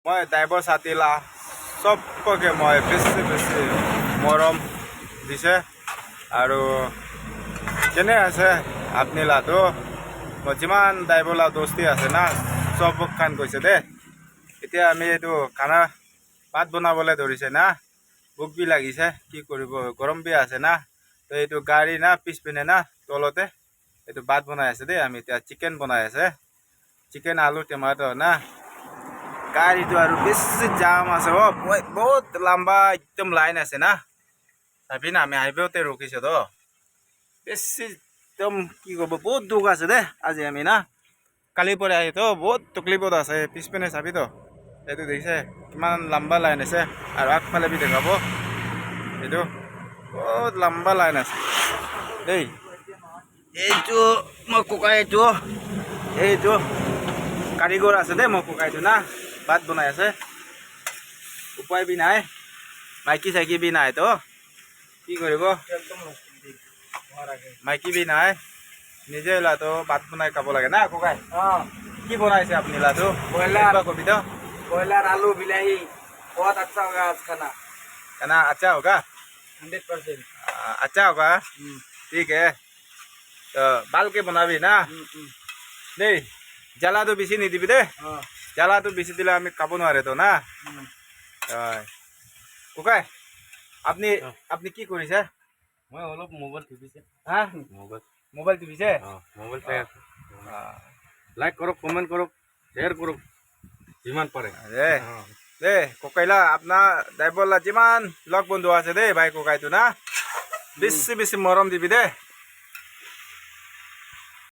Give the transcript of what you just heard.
মই ড্ৰাইভাৰ ছাতিলা চবকে মই বেছি বেছি মৰম দিছে আৰু কেনে আছে আপুনি লাটো মই যিমান ড্ৰাইভাৰ লা দোস্তি আছে না চব খান কৈছে দে। এতিয়া আমি এইটো খানা ভাত বনাবলৈ ধৰিছে না, ভোক বি লাগিছে, কি কৰিব গৰম বি আছে না। তো এইটো গাড়ী না পিছপিনে না তলতে এইটো ভাত বনাই আছে দেই। আমি এতিয়া চিকেন বনাই আছে, চিকেন আলু টমাটো না। গাড়ীটো আৰু বেছি জাম আছে, বহুত লম্বা একদম লাইন আছে না। চাবি না আমি হাইৱেতে ৰখিছোঁ তো বেছি একদম কি ক'ব বহুত দুখ আছে দে। আজি আমি না কালিৰ পৰা আহি তো বহুত তকলিফত আছে। পিছপিনে চাবি তো এইটো দেখিছে কিমান লম্বা লাইন আছে আৰু আগফালে বি দেখাব এইটো বহুত লম্বা লাইন আছে দেই। এইটো মই ককাই এইটো কাৰিকৰ আছে দেই। মই ককাইটো না ভাত বনাই আছে, উপায় বি নাই, মাইকী চাইকি বি নাই তো কি কৰিব, মাইকী বি নাই, নিজে লাটো ভাত বনাই খাব লাগে না। ককাই কি বনাইছে আপুনি লাটো? ব্ৰইলাৰ কবি তো। ব্ৰইলাৰ आलू बिलाही बहुत अच्छा होगा आज खाना। खाना अच्छा होगा? 100%। अच्छा होगा, ठीक है। तो ভালকে বনাবি না দেই। জ্বালাটো বেছি নিদিবি দেই, জ্বালাটো বেছি দিলে আমি খাব নোৱাৰে তো না। ককাই আপুনি আপুনি কি কৰিছে? মই অলপ মোবাইল টিপিছে। হা মোবাইল টিপিছে? মোবাইল চাই আছো। লাইক কৰক, কমেণ্ট কৰক, শ্বেয়াৰ কৰক যিমান পাৰে দে ককাইলা আপোনাৰ ড্ৰাইভাৰলা যিমান লগ বন্ধু আছে দেই ভাই ককাইটো না বেছি বেছি মৰম দিবি দেই।